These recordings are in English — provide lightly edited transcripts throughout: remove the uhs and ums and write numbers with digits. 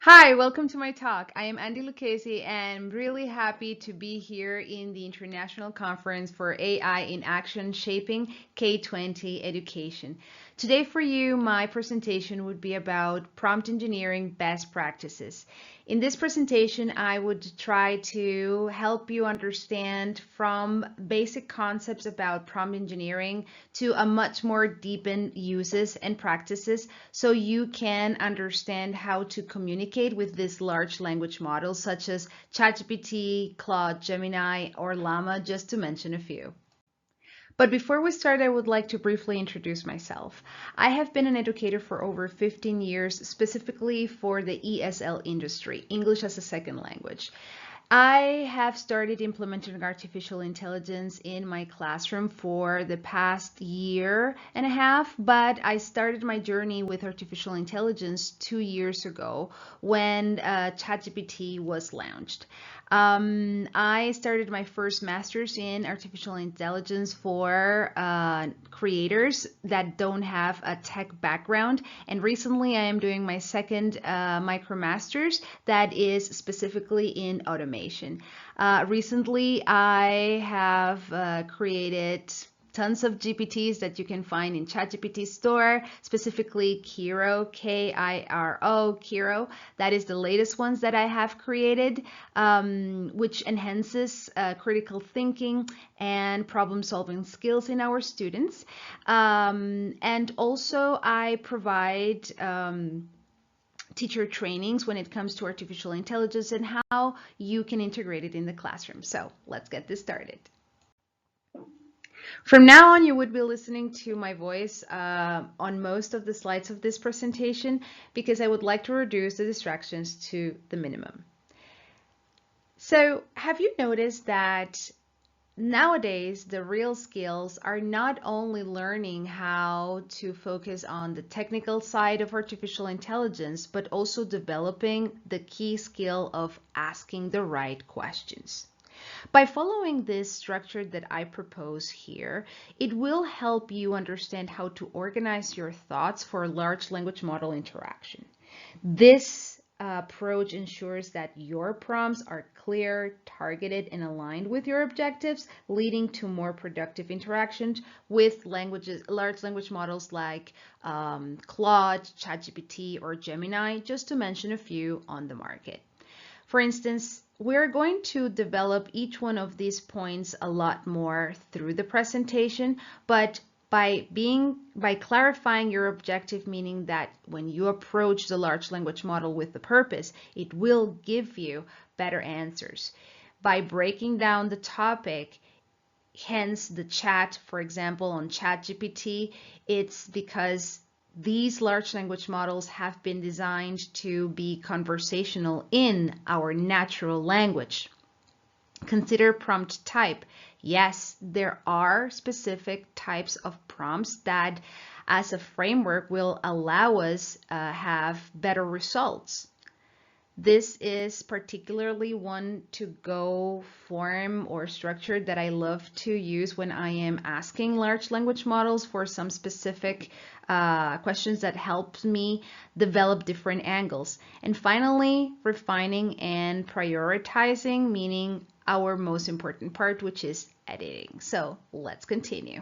Hi, welcome to my talk. I am Andy Luccehsi and I'm really happy to be here in the International Conference for AI in Action Shaping K-20 Education. Today for you, my presentation would be about prompt engineering best practices. In this presentation, I would try to help you understand from basic concepts about prompt engineering to a much more deepened uses and practices so you can understand how to communicate with these large language models such as ChatGPT, Claude, Gemini, or Llama, just to mention a few. But before we start, I would like to briefly introduce myself. I have been an educator for over 15 years, specifically for the ESL industry, English as a second language. I have started implementing artificial intelligence in my classroom for the past year and a half, but I started my journey with artificial intelligence 2 years ago when ChatGPT was launched. I started my first master's in artificial intelligence for creators that don't have a tech background. And recently I am doing my second micromasters that is specifically in automation. Recently I have created tons of GPTs that you can find in ChatGPT store, specifically Kiro, Kiro, Kiro. That is the latest ones that I have created, which enhances critical thinking and problem-solving skills in our students. And also I provide teacher trainings when it comes to artificial intelligence and how you can integrate it in the classroom. So let's get this started. From now on, you would be listening to my voice on most of the slides of this presentation because I would like to reduce the distractions to the minimum. So have you noticed that nowadays the real skills are not only learning how to focus on the technical side of artificial intelligence, but also developing the key skill of asking the right questions? By following this structure that I propose here, it will help you understand how to organize your thoughts for large language model interaction. This approach ensures that your prompts are clear, targeted, and aligned with your objectives, leading to more productive interactions with large language models like Claude, ChatGPT, or Gemini, just to mention a few on the market. For instance, we're going to develop each one of these points a lot more through the presentation, but by clarifying your objective, meaning that when you approach the large language model with the purpose, it will give you better answers. By breaking down the topic, hence the chat, for example, on ChatGPT, it's because these large language models have been designed to be conversational in our natural language. Consider prompt type. Yes, there are specific types of prompts that as a framework will allow us have better results. This is particularly one to-go form or structure that I love to use when I am asking large language models for some specific questions that help me develop different angles. And finally, refining and prioritizing, meaning our most important part, which is editing. So let's continue.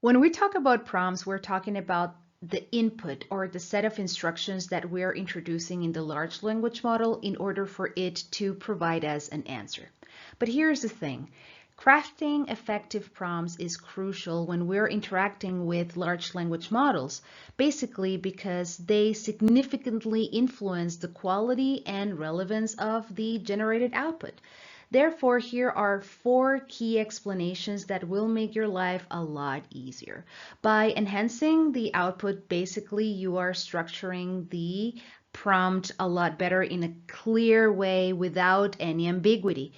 When we talk about prompts, we're talking about the input or the set of instructions that we're introducing in the large language model in order for it to provide us an answer. But here's the thing. Crafting effective prompts is crucial when we're interacting with large language models, basically because they significantly influence the quality and relevance of the generated output. Therefore, here are 4 key explanations that will make your life a lot easier. By enhancing the output, basically you are structuring the prompt a lot better in a clear way without any ambiguity.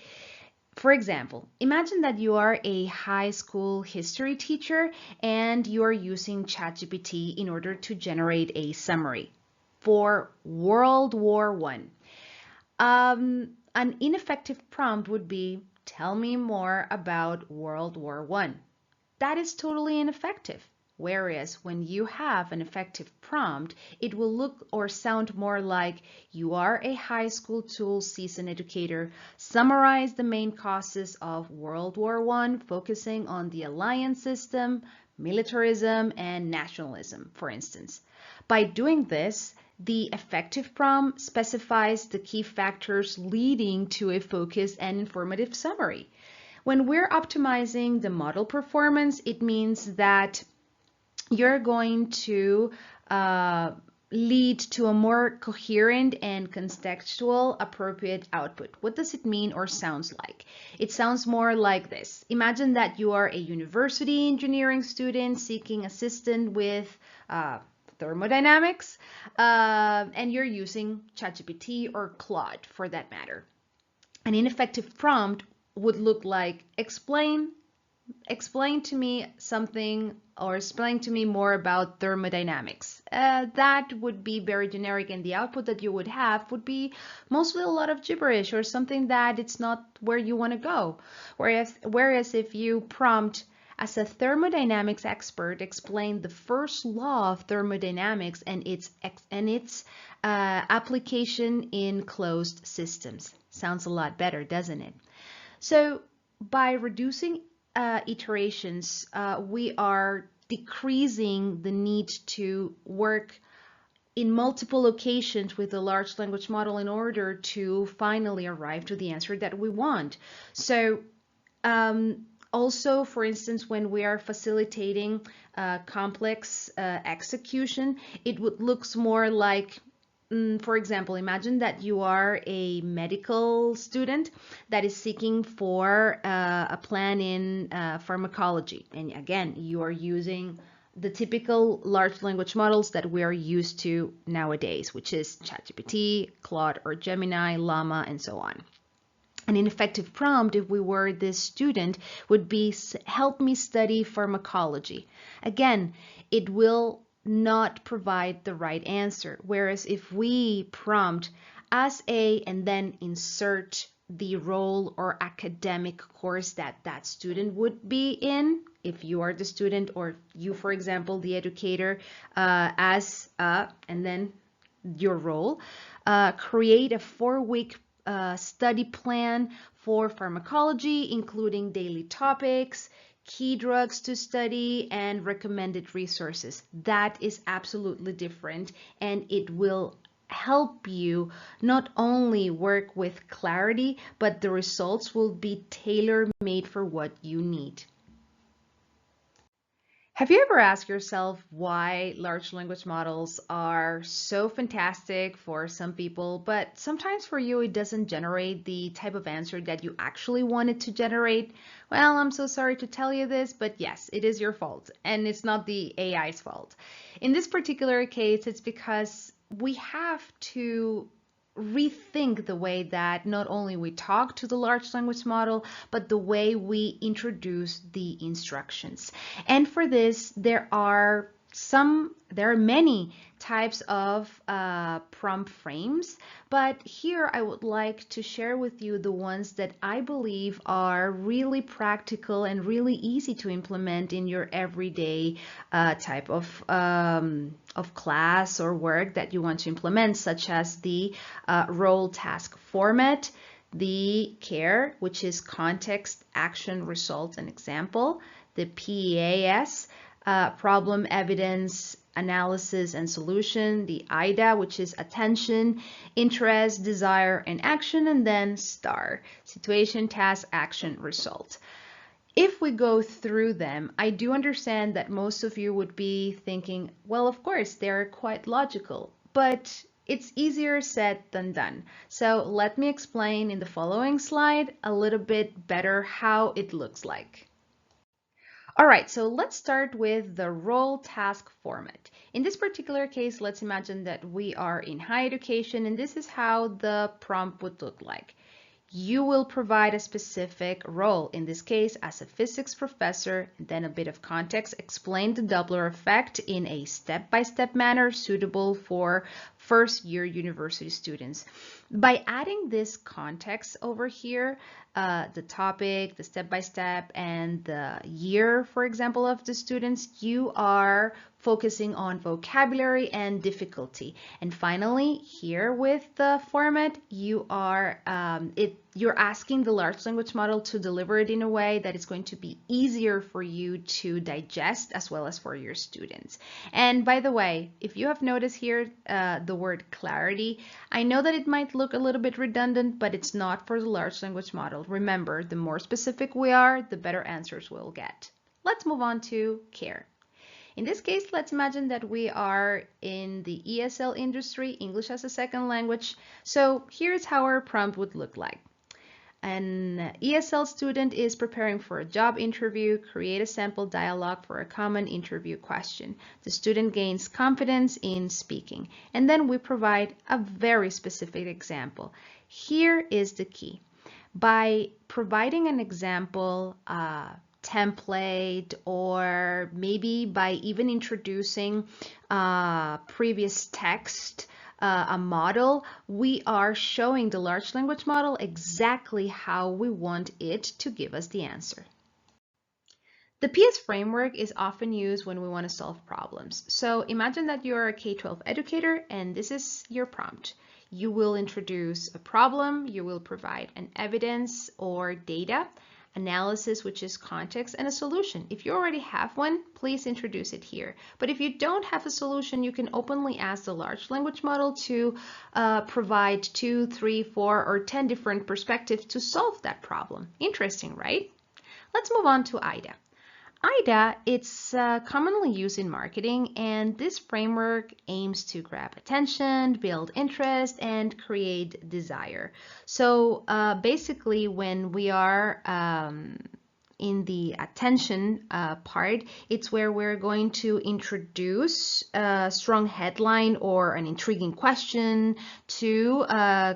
For example, imagine that you are a high school history teacher and you are using ChatGPT in order to generate a summary for World War I. An ineffective prompt would be, tell me more about World War I. That is totally ineffective. Whereas when you have an effective prompt, it will look or sound more like you are a high school tools seasoned educator. Summarize the main causes of World War I, focusing on the alliance system, militarism, and nationalism, for instance. By doing this, the effective prompt specifies the key factors leading to a focused and informative summary. When we're optimizing the model performance, it means that you're going to lead to a more coherent and contextual appropriate output. What does it mean or sounds like? It sounds more like this. Imagine that you are a university engineering student seeking assistance with thermodynamics, and you're using ChatGPT or Claude for that matter. An ineffective prompt would look like explain to me something or explain to me more about thermodynamics. That would be very generic, and the output that you would have would be mostly a lot of gibberish or something that it's not where you want to go. Whereas if you prompt as a thermodynamics expert, explain the first law of thermodynamics and its application in closed systems. Sounds a lot better, doesn't it? So by reducing iterations, we are decreasing the need to work in multiple locations with a large language model in order to finally arrive to the answer that we want. So also, for instance, when we are facilitating complex execution, it would looks more like, for example, imagine that you are a medical student that is seeking for a plan in pharmacology. And again, you are using the typical large language models that we are used to nowadays, which is ChatGPT, Claude or Gemini, Llama, and so on. An ineffective prompt, if we were this student, would be help me study pharmacology. Again, it will not provide the right answer. Whereas if we prompt as a and then insert the role or academic course that that student would be in, if you are the student or you, for example, the educator, as and then your role, create a 4-week study plan for pharmacology, including daily topics, key drugs to study, and recommended resources. That is absolutely different, and it will help you not only work with clarity, but the results will be tailor-made for what you need. Have you ever asked yourself why large language models are so fantastic for some people, but sometimes for you it doesn't generate the type of answer that you actually wanted to generate? Well, I'm so sorry to tell you this, but yes, it is your fault, and it's not the AI's fault. In this particular case, it's because we have to rethink the way that not only we talk to the large language model, but the way we introduce the instructions. And for this, there are many types of prompt frames, but here I would like to share with you the ones that I believe are really practical and really easy to implement in your everyday type of class or work that you want to implement, such as the role task format, the CARE, which is context, action, result, and example, the PEAS, problem, evidence, analysis, and solution, the IDA, which is attention, interest, desire, and action, and then STAR, situation, task, action, result. If we go through them, I do understand that most of you would be thinking, well, of course, they're quite logical, but it's easier said than done. So let me explain in the following slide a little bit better how it looks like. All right, so let's start with the role task format. In this particular case, let's imagine that we are in higher education, and this is how the prompt would look like. you will provide a specific role, in this case as a physics professor, and then a bit of context, explain the Doppler effect in a step-by-step manner suitable for first-year university students. By adding this context over here, the topic, the step-by-step, and the year, for example, of the students, you are focusing on vocabulary and difficulty. And finally, here with the format, you are you're asking the large language model to deliver it in a way that is going to be easier for you to digest as well as for your students. And by the way, if you have noticed here the word clarity, I know that it might look a little bit redundant, but it's not for the large language model. Remember, the more specific we are, the better answers we'll get. Let's move on to care. In this case, let's imagine that we are in the ESL industry, English as a second language. So here's how our prompt would look like. An ESL student is preparing for a job interview. Create a sample dialogue for a common interview question. The student gains confidence in speaking. And then we provide a very specific example. Here is the key. By providing an example, template, or maybe by even introducing previous text, a model, we are showing the large language model exactly how we want it to give us the answer. The PS framework is often used when we want to solve problems. So imagine that you're a K-12 educator and this is your prompt. You will introduce a problem, you will provide an evidence or data, analysis, which is context, and a solution. If you already have one, please introduce it here. But if you don't have a solution, you can openly ask the large language model to provide 2, 3, 4, or 10 different perspectives to solve that problem. Interesting, right? Let's move on to IDA. IDA, it's commonly used in marketing, and this framework aims to grab attention, build interest, and create desire. So basically, when we are in the attention part, it's where we're going to introduce a strong headline or an intriguing question to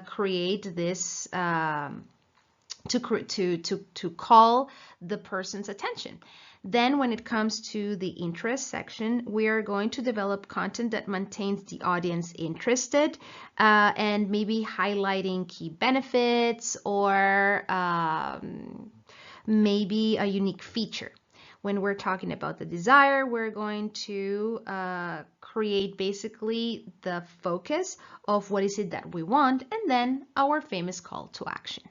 create this to call the person's attention. Then when it comes to the interest section, we are going to develop content that maintains the audience interested and maybe highlighting key benefits or maybe a unique feature. When we're talking about the desire, we're going to create basically the focus of what is it that we want, and then our famous call to action.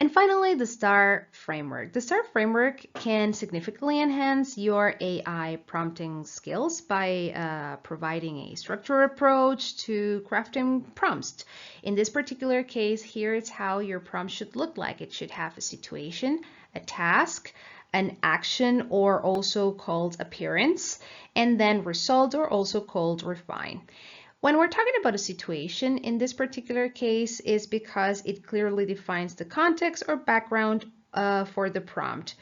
And finally, the STAR framework. The STAR framework can significantly enhance your AI prompting skills by providing a structured approach to crafting prompts. In this particular case, here is how your prompt should look like. It should have a situation, a task, an action, or also called appearance, and then result, or also called refine. When we're talking about a situation, in this particular case, is because it clearly defines the context or background for the prompt.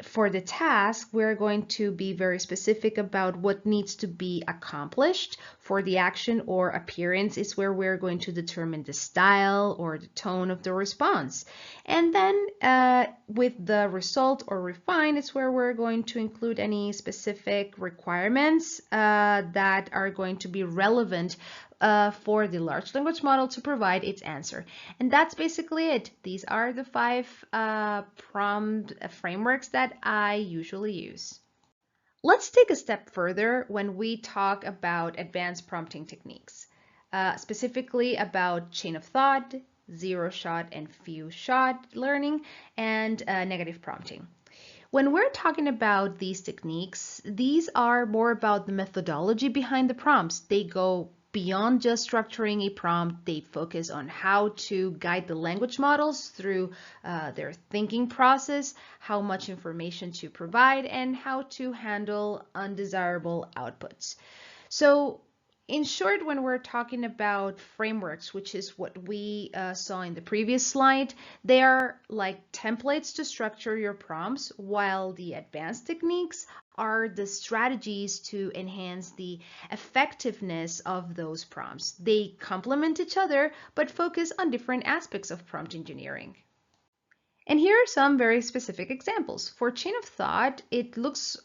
For the task, we're going to be very specific about what needs to be accomplished. For the action or appearance is where we're going to determine the style or the tone of the response. And then with the result or refine is where we're going to include any specific requirements that are going to be relevant for the large language model to provide its answer. And that's basically it. These are the 5 prompt frameworks that I usually use. Let's take a step further when we talk about advanced prompting techniques, specifically about chain of thought, zero-shot and few-shot learning, and negative prompting. When we're talking about these techniques, these are more about the methodology behind the prompts. They go beyond just structuring a prompt. They focus on how to guide the language models through their thinking process, how much information to provide, and how to handle undesirable outputs. So in short, when we're talking about frameworks, which is what we saw in the previous slide, they are like templates to structure your prompts, while the advanced techniques are the strategies to enhance the effectiveness of those prompts. They complement each other, but focus on different aspects of prompt engineering. And here are some very specific examples. For chain of thought, it looks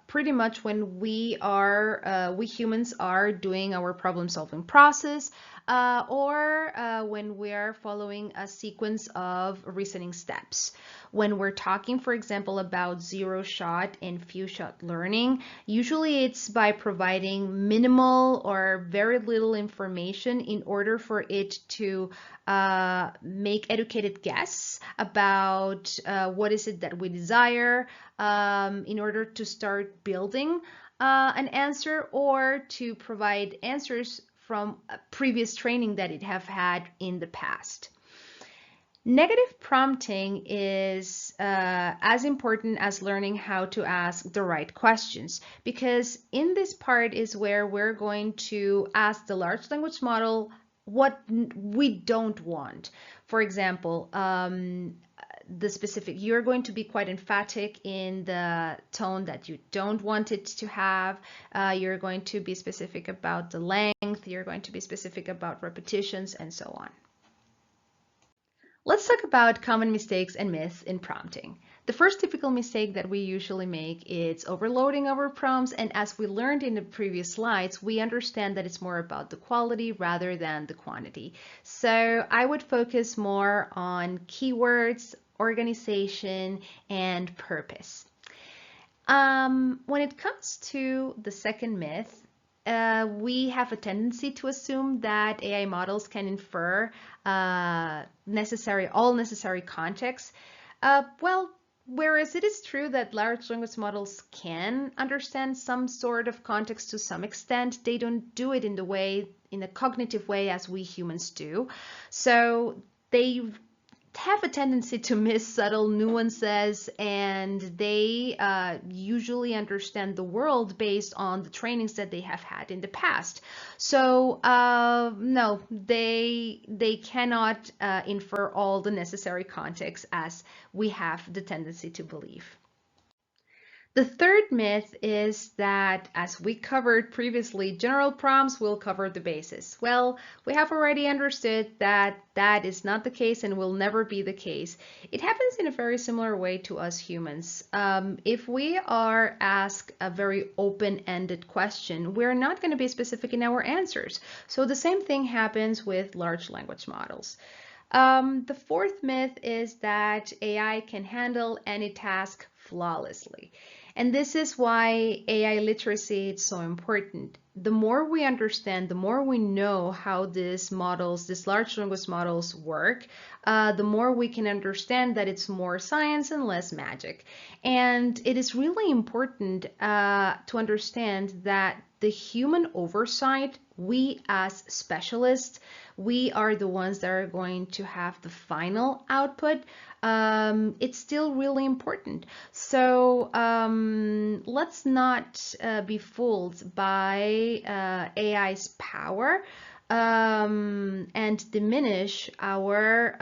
pretty much when we humans are doing our problem-solving process, or when we are following a sequence of reasoning steps. When we're talking, for example, about zero-shot and few-shot learning, usually it's by providing minimal or very little information in order for it to make educated guess about what is it that we desire, in order to start building an answer, or to provide answers from previous training that it have had in the past. Negative prompting is as important as learning how to ask the right questions, because in this part is where we're going to ask the large language model what we don't want. For example, you're going to be quite emphatic in the tone that you don't want it to have. You're going to be specific about the length. You're going to be specific about repetitions and so on. Let's talk about common mistakes and myths in prompting. The first typical mistake that we usually make is overloading our prompts, and as we learned in the previous slides, we understand that it's more about the quality rather than the quantity. So I would focus more on keywords, organization, and purpose. When it comes to the second myth, we have a tendency to assume that AI models can infer all necessary context. Well, whereas it is true that large language models can understand some sort of context to some extent, they don't do it in a cognitive way as we humans do. So they have a tendency to miss subtle nuances, and they usually understand the world based on the trainings that they have had in the past. So no, they cannot infer all the necessary context as we have the tendency to believe. The third myth is that, as we covered previously, general prompts will cover the basis. Well, we have already understood that that is not the case and will never be the case. It happens in a very similar way to us humans. If we are asked a very open-ended question, we're not going to be specific in our answers. So the same thing happens with large language models. The fourth myth is that AI can handle any task flawlessly. And this is why AI literacy is so important. The more we understand, the more we know how these large language models work, the more we can understand that it's more science and less magic. And it is really important to understand that the human oversight, we as specialists, we are the ones that are going to have the final output. It's still really important. So let's not be fooled by AI's power and diminish our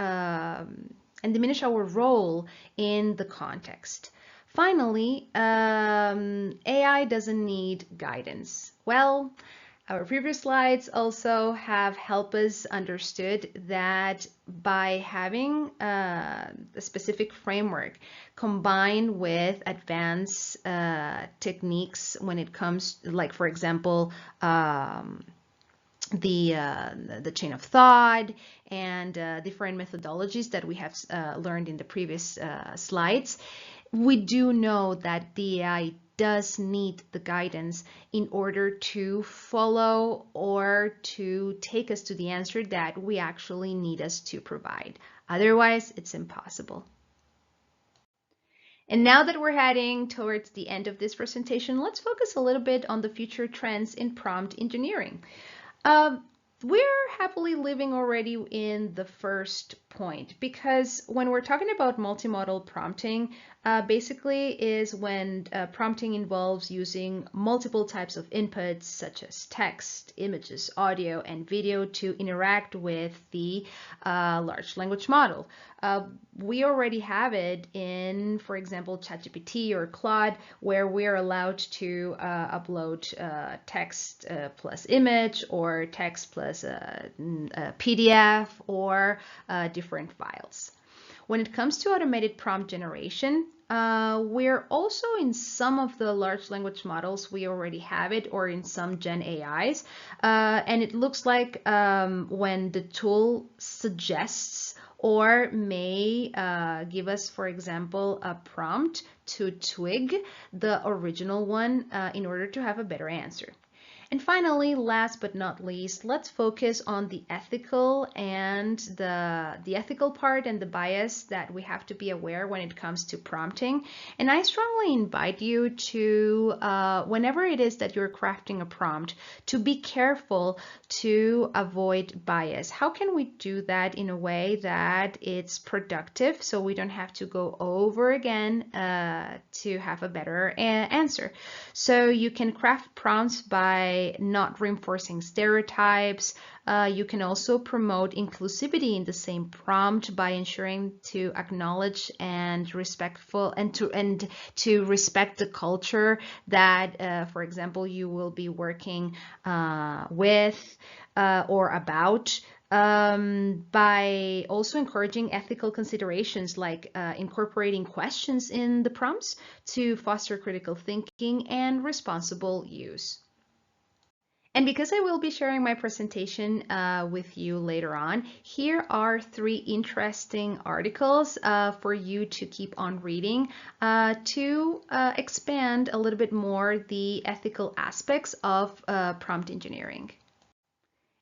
role in the context. Finally, AI doesn't need guidance. Well, our previous slides also have helped us understood that by having a specific framework combined with advanced techniques when it comes, like for example, the chain of thought and different methodologies that we have learned in the previous slides, we do know that the AI does need the guidance in order to follow or to take us to the answer that we actually need us to provide. Otherwise, it's impossible. And now that we're heading towards the end of this presentation, let's focus a little bit on the future trends in prompt engineering. we're happily living already in the first point, because when we're talking about multimodal prompting, basically is when prompting involves using multiple types of inputs such as text, images, audio, and video to interact with the large language model. We already have it in, for example, ChatGPT or Claude, where we're allowed to upload text plus image, or text plus a PDF, or different files. When it comes to automated prompt generation, we're also in some of the large language models, we already have it, or in some Gen AIs. And it looks like when the tool suggests or may give us, for example, a prompt to twig the original one in order to have a better answer. And finally, last but not least, let's focus on the ethical and the ethical part and the bias that we have to be aware when it comes to prompting. And I strongly invite you to, whenever it is that you're crafting a prompt, to be careful to avoid bias. How can we do that in a way that it's productive, so we don't have to go over again to have a better answer? So you can craft prompts by not reinforcing stereotypes. You can also promote inclusivity in the same prompt by ensuring to acknowledge and respectful and to respect the culture that, for example, you will be working with or about. By also encouraging ethical considerations like incorporating questions in the prompts to foster critical thinking and responsible use. And because I will be sharing my presentation with you later on, here are 3 interesting articles for you to keep on reading to expand a little bit more the ethical aspects of prompt engineering.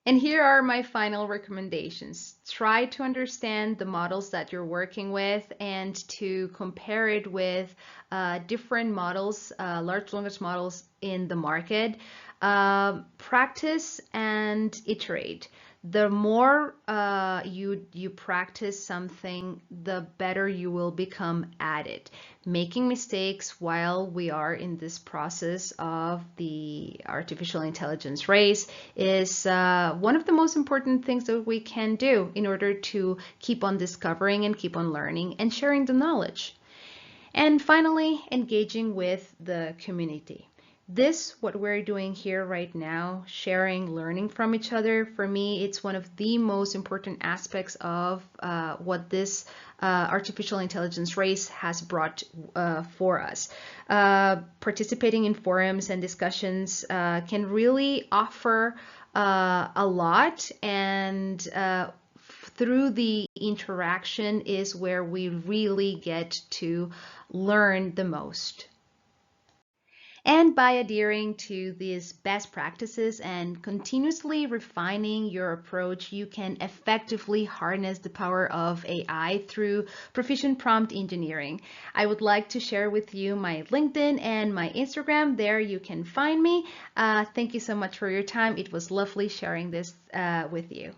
And here are my final recommendations. Try to understand the models that you're working with and to compare it with different models, large language models in the market. Practice and iterate. The more you practice something, the better you will become at it. Making mistakes while we are in this process of the artificial intelligence race is one of the most important things that we can do in order to keep on discovering and keep on learning and sharing the knowledge. And finally, engaging with the community. This, what we're doing here right now, sharing, learning from each other, for me, it's one of the most important aspects of what this artificial intelligence race has brought for us. Participating in forums and discussions can really offer a lot, and through the interaction is where we really get to learn the most. And by adhering to these best practices and continuously refining your approach, you can effectively harness the power of AI through proficient prompt engineering. I would like to share with you my LinkedIn and my Instagram. There you can find me. Thank you so much for your time. It was lovely sharing this with you.